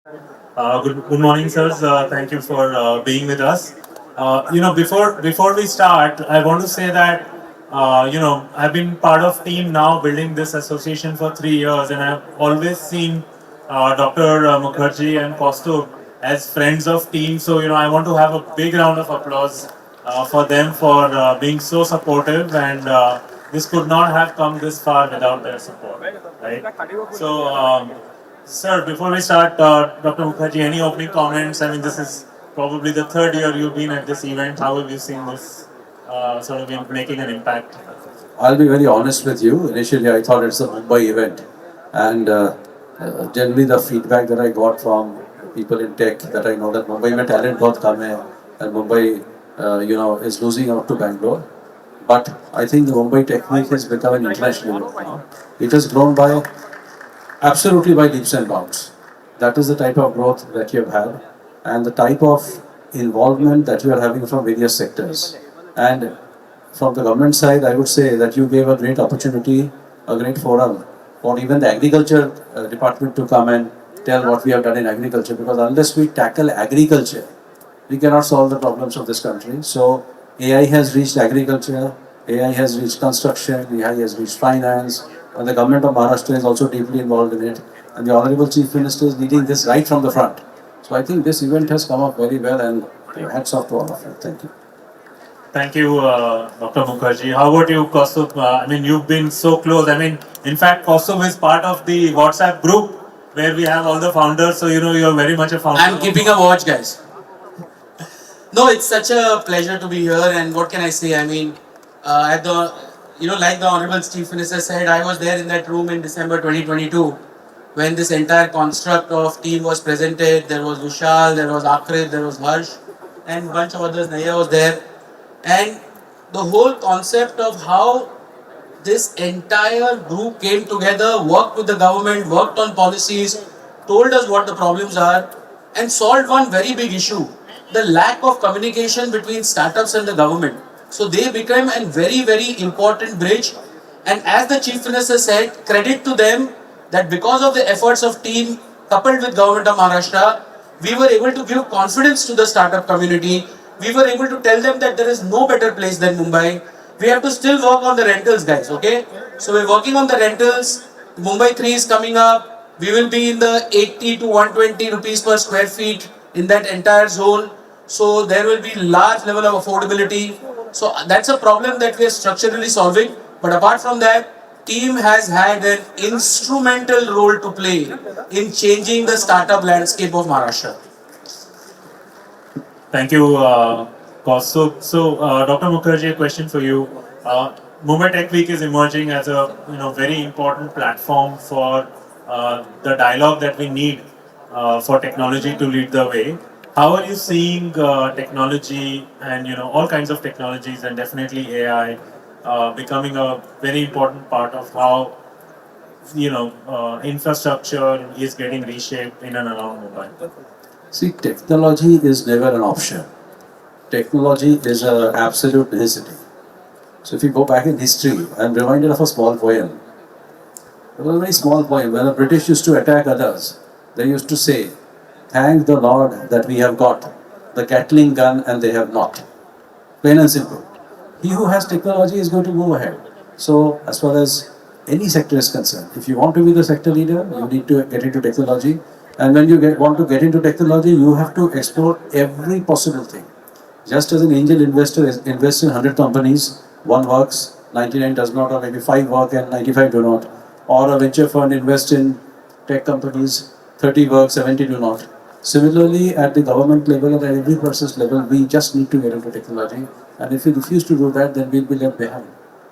Good morning, sirs. Thank you for being with us. Before we start, I want to say that I've been part of team now building this association for 3 years, and I've always seen Dr. Mukherjee and Kaustubh as friends of team. So I want to have a big round of applause for them for being so supportive, and this could not have come this far without their support, right? So. Sir, before we start, Dr. Mukherjee, any opening comments? I mean, this is probably the third year you've been at this event. How have you seen this sort of making an impact? I'll be very honest with you. Initially, I thought it's a Mumbai event, and generally the feedback that I got from people in tech that I know that Mumbai में talent बहुत कम है, and Mumbai, is losing out to Bangalore. But I think the Mumbai Tech Week has become an international event now. It has grown by absolutely by leaps and bounds. That is the type of growth that you have had, and the type of involvement that you are having from various sectors. And from the government side, I would say that you gave a great opportunity, a great forum for even the agriculture department to come and tell what we have done in agriculture. Because unless we tackle agriculture, we cannot solve the problems of this country. So AI has reached agriculture, AI has reached construction, AI has reached finance, and the government of Maharashtra is also deeply involved in it. And the Honorable Chief Minister is leading this right from the front. So I think this event has come up very well, and hats off to all of you. Thank you. Thank you, Dr. Mukherjee. How about you, Kaustubh? I mean, you've been so close. I mean, in fact, Kaustubh is part of the WhatsApp group where we have all the founders. So, you're very much a founder. I'm keeping a watch, guys. No, it's such a pleasure to be here, and what can I say? I mean, at the, like the Honorable Chief Minister said, I was there in that room in December 2022 when this entire construct of team was presented. There was Vishal, there was Akrit, there was Harsh, and a bunch of others. Naya was there. And the whole concept of how this entire group came together, worked with the government, worked on policies, told us what the problems are, and solved one very big issue: the lack of communication between startups and the government. So they became a very, very important bridge. And as the Chief Minister said, credit to them that because of the efforts of team coupled with Government of Maharashtra, we were able to give confidence to the startup community. We were able to tell them that there is no better place than Mumbai. We have to still work on the rentals, guys, okay? So we're working on the rentals. Mumbai 3 is coming up. We will be in the 80 to 120 rupees per square feet in that entire zone. So there will be large level of affordability. So that's a problem that we are structurally solving. But apart from that, team has had an instrumental role to play in changing the startup landscape of Maharashtra. Thank you, Kaustubh. So, Dr. Mukherjee, a question for you. Mumbai Tech Week is emerging as a very important platform for the dialogue that we need for technology to lead the way. How are you seeing technology and all kinds of technologies, and definitely AI becoming a very important part of how infrastructure is getting reshaped in and around Mumbai? See, technology is never an option. Technology is an absolute necessity. So if you go back in history, I'm reminded of a small poem. It was a very small poem. When the British used to attack others, they used to say, "Thank the Lord that we have got the Gatling gun and they have not." Plain and simple. He who has technology is going to move ahead. So as far as any sector is concerned, if you want to be the sector leader, you need to get into technology. And when you want to get into technology, you have to explore every possible thing. Just as an angel investor invests in 100 companies, one works, 99 does not, or maybe 5 work and 95 do not. Or a venture fund invests in tech companies, 30 work, 70 do not. Similarly, at the government level and at every person's level, we just need to get into technology. And if we refuse to do that, then we'll be left behind.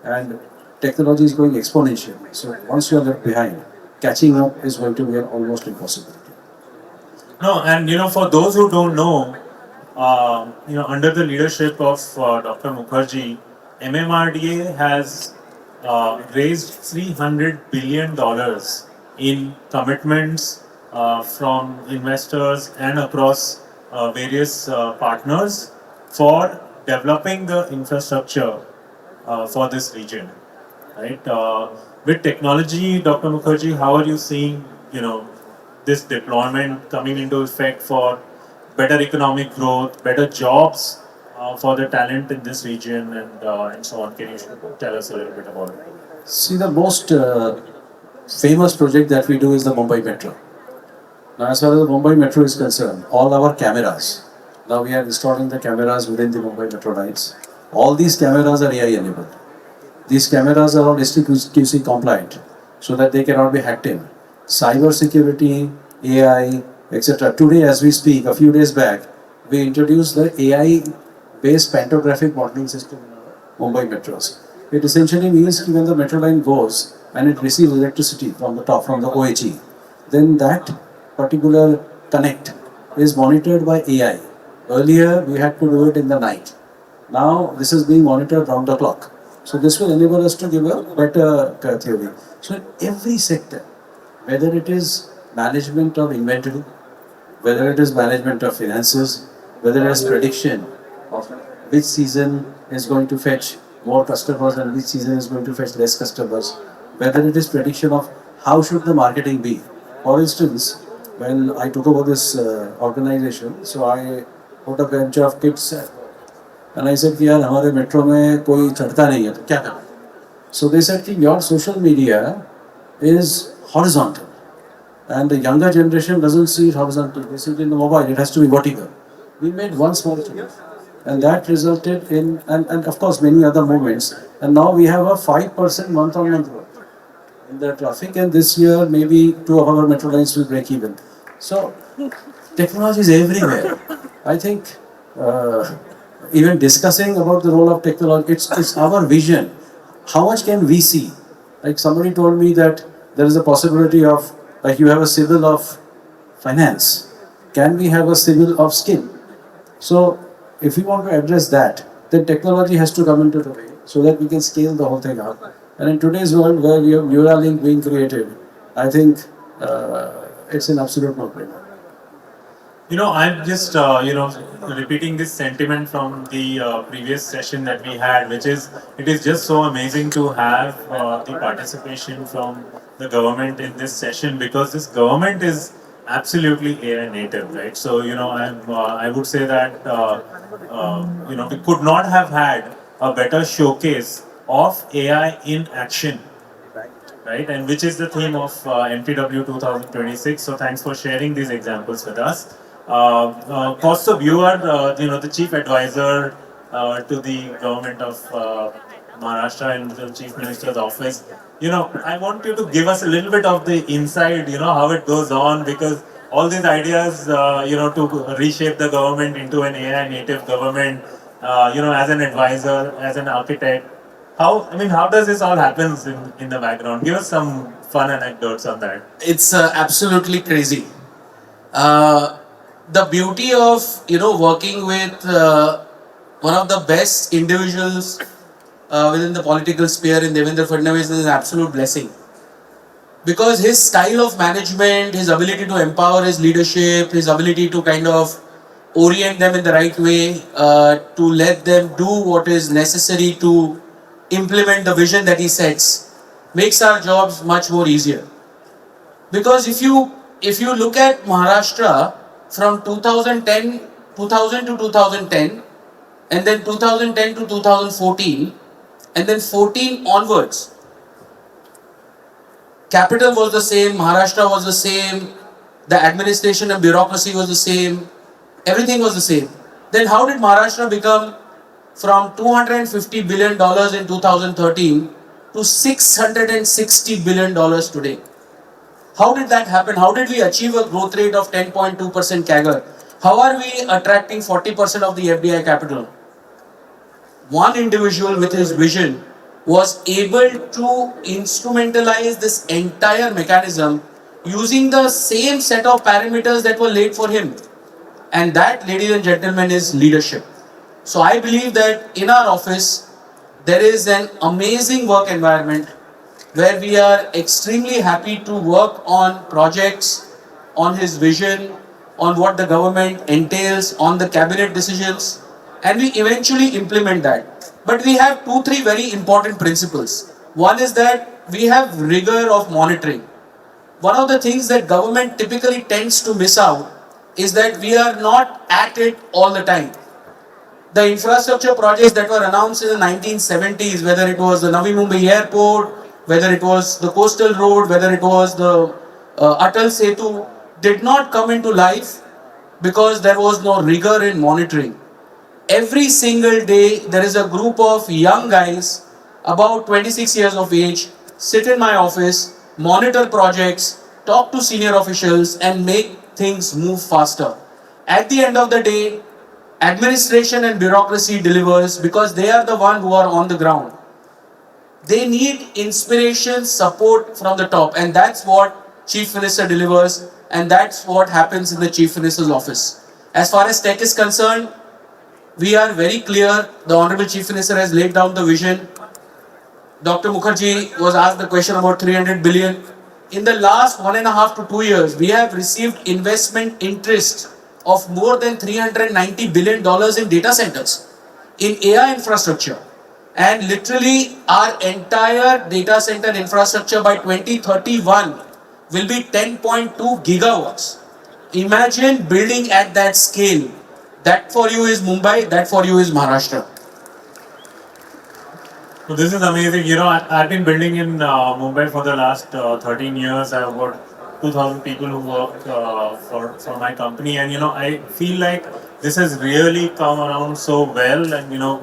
And technology is going exponentially. So once you are left behind, catching up is going to be an almost impossibility. No, and for those who don't know, under the leadership of Dr. Mukherjee, MMRDA has raised $300 billion in commitments from investors and across various partners for developing the infrastructure for this region, right? With technology, Dr. Mukherjee, how are you seeing, this deployment coming into effect for better economic growth, better jobs for the talent in this region, and so on. Can you tell us a little bit about it? See, the most famous project that we do is the Mumbai Metro. Now, as far as the Mumbai Metro is concerned, all our cameras, now we are installing the cameras within the Mumbai Metro lines. All these cameras are AI enabled. These cameras are all STQC compliant so that they cannot be hacked in. Cyber security, AI, etc. Today, as we speak, a few days back, we introduced the AI-based pantographic modeling system in our Mumbai metros. It essentially means that when the metro line goes and it receives electricity from the top, from the OHE, then that particular connect is monitored by AI. Earlier, we had to do it in the night. Now, this is being monitored round the clock. So, this will enable us to give a better theory. So, in every sector, whether it is management of inventory, whether it is management of finances, whether it is prediction of which season is going to fetch more customers and which season is going to fetch less customers, whether it is prediction of how should the marketing be. For instance, when I took over this organization, so I put a bunch of kids and I said, यार हमारे metro में कोई चढ़ता नहीं है तो क्या करना? So they said कि your social media is horizontal and the younger generation doesn't see it horizontal. They see it in the mobile, it has to be vertical. We made one small change and that resulted in, and of course many other movements, and now we have a 5% month-on-month growth in the traffic, and this year maybe 2 of our metro lines will break even. So technology is everywhere. I think even discussing about the role of technology, it's our vision. How much can we see? Like somebody told me that there is a possibility of, like you have a civil of finance. Can we have a civil of skill? So if we want to address that, then technology has to come into the way so that we can scale the whole thing up. And in today's world where we have Neuralink being created, I think it's an absolute no-brainer. You know, I'm just, repeating this sentiment from the previous session that we had, which is, it is just so amazing to have the participation from the government in this session, because this government is absolutely AI native, right? So, I would say that, we could not have had a better showcase of AI in action, right? And which is the theme of MTW 2026. So thanks for sharing these examples with us. Kaustubh, you are the chief advisor to the government of Maharashtra and the Chief Minister's office. I want you to give us a little bit of the inside, how it goes on, because all these ideas, to reshape the government into an AI native government, as an advisor, as an architect, how does this all happen in the background? Give us some fun anecdotes on that. It's absolutely crazy. The beauty of working with one of the best individuals within the political sphere in Devendra Fadnavis is an absolute blessing, because his style of management, his ability to empower his leadership, his ability to kind of orient them in the right way, to let them do what is necessary to implement the vision that he sets, makes our jobs much more easier. Because if you look at Maharashtra from 2000 to 2010, and then 2010 to 2014, and then 14 onwards, capital was the same, Maharashtra was the same, the administration and bureaucracy was the same, everything was the same. Then how did Maharashtra become from $250 billion in 2013 to $660 billion today? How did that happen? How did we achieve a growth rate of 10.2% CAGR? How are we attracting 40% of the FDI capital? One individual with his vision was able to instrumentalize this entire mechanism using the same set of parameters that were laid for him. And that, ladies and gentlemen, is leadership. So I believe that in our office, there is an amazing work environment where we are extremely happy to work on projects, on his vision, on what the government entails, on the cabinet decisions, and we eventually implement that. But we have 2-3 very important principles. One is that we have rigor of monitoring. one of the things that government typically tends to miss out is that we are not at it all the time. The infrastructure projects that were announced in the 1970s, whether it was the Navi Mumbai airport, whether it was the coastal road, whether it was the Atal Setu, did not come into life because there was no rigor in monitoring. Every single day, there is a group of young guys, about 26 years of age, sit in my office, monitor projects, talk to senior officials, and make things move faster. At the end of the day, administration and bureaucracy delivers because they are the one who are on the ground. They need inspiration, support from the top, and that's what Chief Minister delivers, and that's what happens in the Chief Minister's office. As far as tech is concerned, we are very clear. The Honorable Chief Minister has laid down the vision. Dr. Mukherjee was asked the question about 300 billion. In the last 1.5 to 2 years, we have received investment interest of more than $390 billion in data centers, in AI infrastructure. And literally our entire data center infrastructure by 2031 will be 10.2 gigawatts. Imagine building at that scale. That for you is Mumbai, that for you is Maharashtra. So this is amazing. You know, I've been building in Mumbai for the last 13 years. I have about 2,000 people who work for my company, and you know, I feel like this has really come around so well. And you know,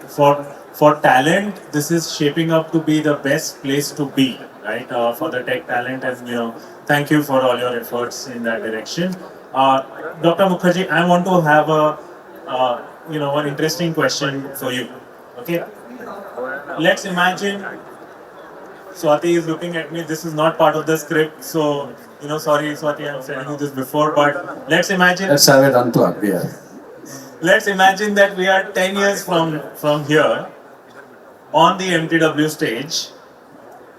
for talent, this is shaping up to be the best place to be, right? For the tech talent, and you know, thank you for all your efforts in that direction. Dr. Mukherjee, I want to have one interesting question for you. Okay. Let's imagine, Swati is looking at me, this is not part of the script, so, you know, sorry Swati, I'm telling you this before, but let's imagine... Let's have it unplugged, yeah. Let's imagine that we are 10 years from here, on the MTW stage,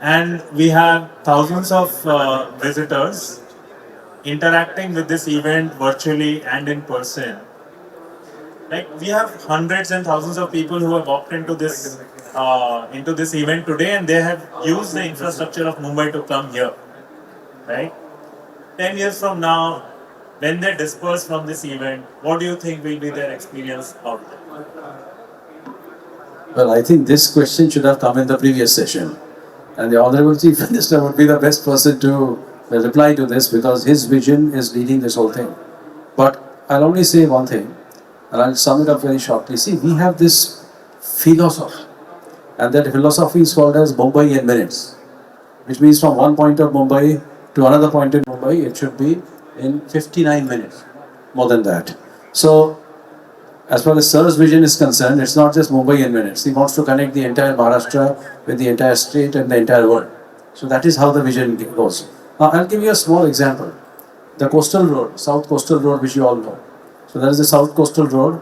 and we have thousands of visitors interacting with this event virtually and in person. Like, we have hundreds and thousands of people who have walked into this event today, and they have used the infrastructure of Mumbai to come here, right? 10 years from now, when they disperse from this event, what do you think will be their experience out there? Well, I think this question should have come in the previous session, and the Honorable Chief Minister would be the best person to reply to this, because his vision is leading this whole thing. But I'll only say one thing, and I'll sum it up very shortly. See, we have this philosophy, and that philosophy is called as Mumbai in minutes, which means from one point of Mumbai to another point in Mumbai, it should be in 59 minutes, more than that. So, as far as Sir's vision is concerned, it's not just Mumbai in minutes. He wants to connect the entire Maharashtra with the entire state and the entire world. So that is how the vision goes. Now, I'll give you a small example. The coastal road, South Coastal Road, which you all know. So there is the South Coastal Road.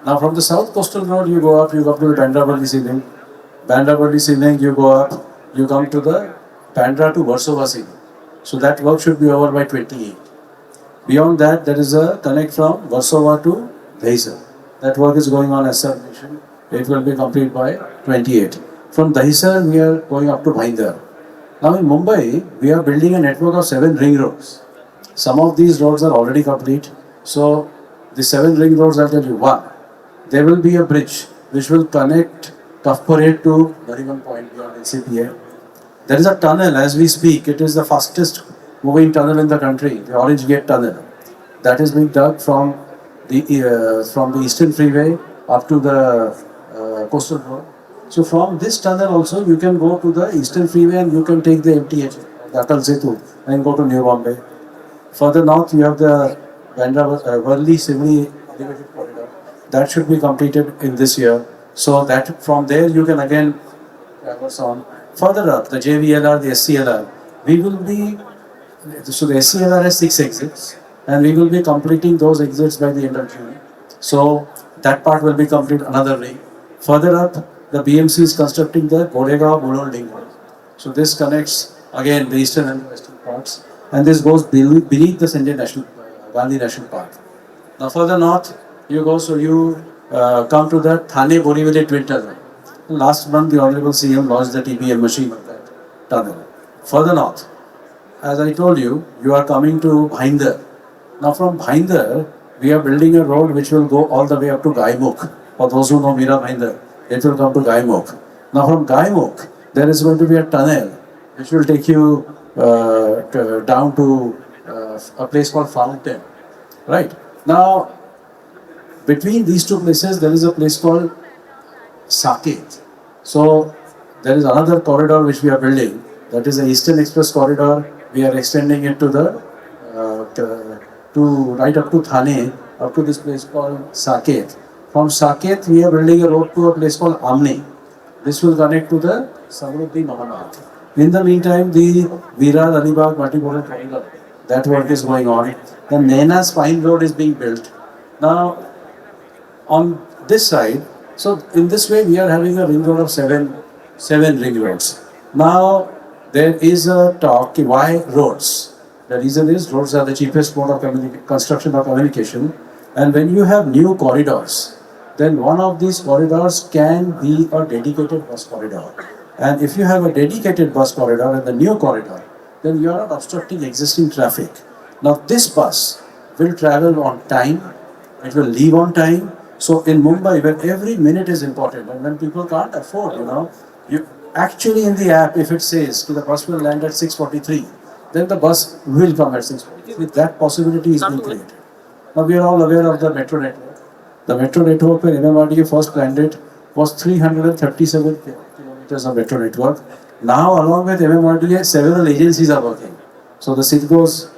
Now from the South Coastal Road, you go up to the Bandra ceiling. Bandra ceiling, you go up, you come to the Bandra to Warsaw ceiling. So that work should be over by 28. Beyond that, there is a connect from Warsaw to Dahisar. That work is going on as submission. It will be complete by 28. From Dahisar, we are going up to Bhayandar. Now in Mumbai, we are building a network of 7 ring roads. Some of these roads are already complete. So the 7 ring roads, I'll tell you, one, there will be a bridge which will connect Kafparate to Nariman Point beyond NCPA. There is a tunnel as we speak. It is the fastest moving tunnel in the country, the Orange Gate Tunnel. That is being dug from the Eastern Freeway up to the Coastal Road. So from this tunnel also, you can go to the Eastern Freeway and you can take the MTH, the Atal Setu, and go to New Bombay. Further north, you have the Bandra-Worli-Sivri elevated corridor. That should be completed in this year. So that from there, you can again traverse on. Further up, the JVLR, the SCLR, we will be, so the SCLR has 6 exits, and we will be completing those exits by the end of June. So that part will be complete another ring. Further up, the BMC is constructing the Goregaon-Mulund link road. So this connects again the eastern and the western parts, and this goes beneath the Sanjay Gandhi National Park. Now further north, you go, so you come to the Thane-Borivali twin tunnel. Last month, the Honorable CM launched the TBM machine of that tunnel. Further north, as I told you, you are coming to Bhinder. Now from Bhinder, we are building a road which will go all the way up to Gaimukh. For those who know Mira Bhinder, it will come to Gaimukh. Now from Gaimukh, there is going to be a tunnel which will take you down to a place called Fountain. Right? Now, between these two places, there is a place called Saket. So, there is another corridor which we are building. That is the Eastern Express corridor. We are extending it to the right up to Thane, up to this place called Saket. From Saket, we are building a road to a place called Amni. This will connect to the Samruddhi Maharashtra. In the meantime, the Virar Alibag Metropolitan Commissioner, that work is going on. The Naina Spine Road is being built. Now, on this side, so in this way, we are having a ring road of seven ring roads. Now, there is a talk, why roads? The reason is roads are the cheapest mode of construction or communication. And when you have new corridors, then one of these corridors can be a dedicated bus corridor. And if you have a dedicated bus corridor and the new corridor, then you are not obstructing existing traffic. Now this bus will travel on time, it will leave on time. So in Mumbai, where every minute is important, and when people can't afford, you actually in the app, if it says the bus will land at 6:43, then the bus will come at 6:43. That possibility is being created. Now we are all aware of the metro network. The metro network when MMRDA first planned it was 337 kilometers of metro network. Now along with MMRDA, several agencies are working. So the Sidgo's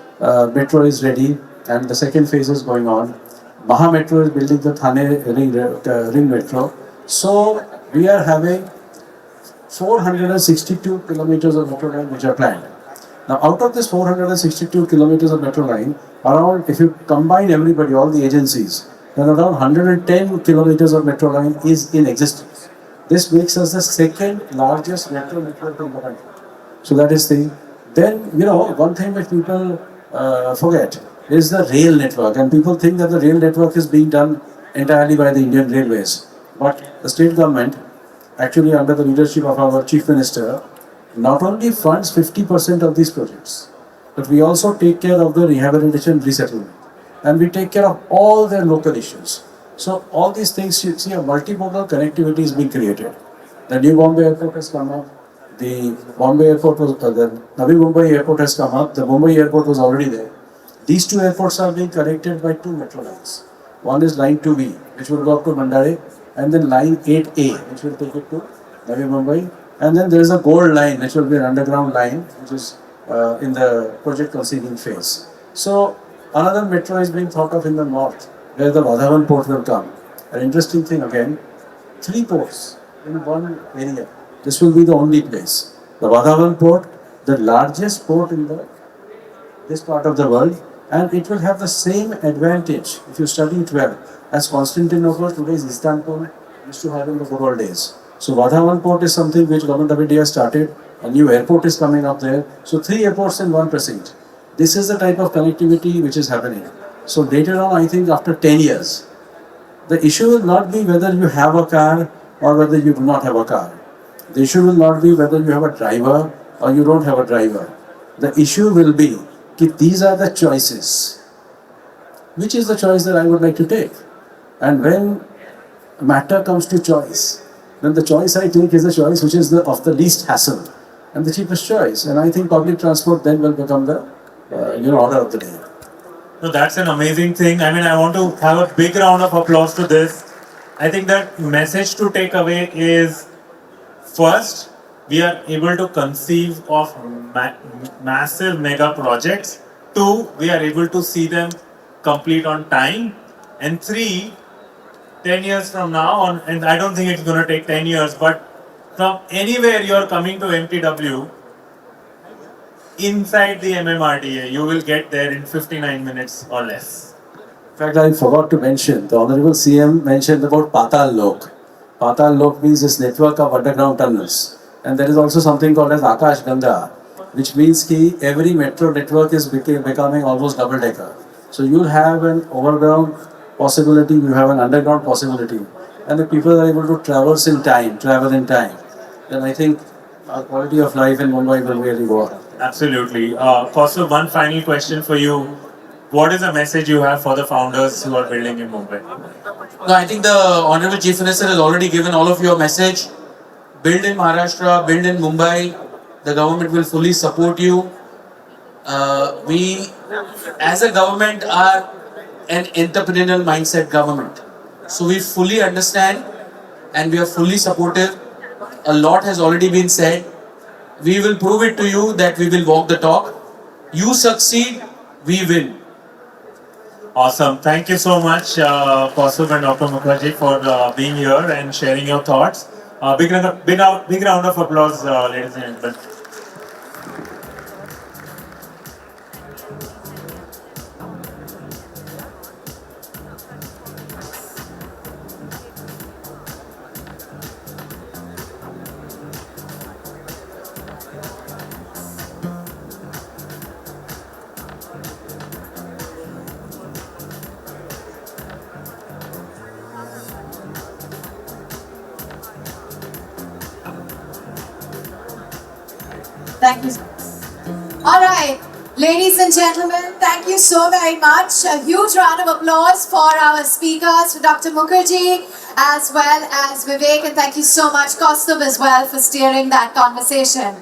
metro is ready and the second phase is going on. Maha Metro is building the Thane ring metro. So we are having 462 kilometers of metro line which are planned. Now out of this 462 kilometers of metro line, around, if you combine everybody, all the agencies, then around 110 kilometers of metro line is in existence. This makes us the second largest metro network in the country. So that is the, then, one thing which people forget is the rail network, and people think that the rail network is being done entirely by the Indian Railways. But the state government, actually under the leadership of our Chief Minister, not only funds 50% of these projects, but we also take care of the rehabilitation resettlement. And we take care of all their local issues. So all these things, you see, a multimodal connectivity is being created. The new Bombay airport has come up. The Bombay airport was, the Navi Mumbai airport has come up. The Mumbai airport was already there. These two airports are being connected by two metro lines. One is line 2B, which will go up to Mandare, and then line 8A, which will take it to Navi Mumbai. And then there is a gold line, which will be an underground line, which is in the project conceiving phase. So another metro is being thought of in the north, where the Vadhavan port will come. An interesting thing again, 3 ports in one area. This will be the only place. The Vadhavan port, the largest port in this part of the world, and it will have the same advantage, if you study it well, as Constantinople, today's Istanbul, used to have in the good old days. So Vadhavan port is something which Government of India started. A new airport is coming up there. So 3 airports in one precinct. This is the type of connectivity which is happening. So later on, I think after 10 years, the issue will not be whether you have a car or whether you do not have a car. The issue will not be whether you have a driver or you don't have a driver. The issue will be that these are the choices. Which is the choice that I would like to take? And when matter comes to choice, then the choice I take is the choice which is of the least hassle and the cheapest choice. And I think public transport then will become the order of the day. No, that's an amazing thing. I mean, I want to have a big round of applause to this. I think that message to take away is, first, we are able to conceive of massive mega projects. 2, we are able to see them complete on time. And 3, 10 years from now on, and I don't think it's going to take 10 years, but from anywhere you're coming to MTW, inside the MMRDA, you will get there in 59 minutes or less. In fact, I forgot to mention, the Honorable CM mentioned about Patal Lok. Patal Lok means this network of underground tunnels. And there is also something called as Akash Ganga, which means that every metro network is becoming almost double-decker. So you'll have an overground possibility, you have an underground possibility. And if people are able to travel in time, then I think our quality of life in Mumbai will really go up. Absolutely. Kaustubh, one final question for you. What is the message you have for the founders who are building in Mumbai? No, I think the Honorable Chief Minister has already given all of you a message. Build in Maharashtra, build in Mumbai. The government will fully support you. We, as a government, are an entrepreneurial mindset government. So we fully understand and we are fully supportive. A lot has already been said. We will prove it to you that we will walk the talk. You succeed, we win. Awesome. Thank you so much, Kaustubh and Dr. Mukherjee, for being here and sharing your thoughts. Big round of applause, ladies and gentlemen. Thank you. All right, ladies and gentlemen, thank you so very much. A huge round of applause for our speakers, for Dr. Mukherjee, as well as Vivek, and thank you so much, Kaustubh, as well, for steering that conversation.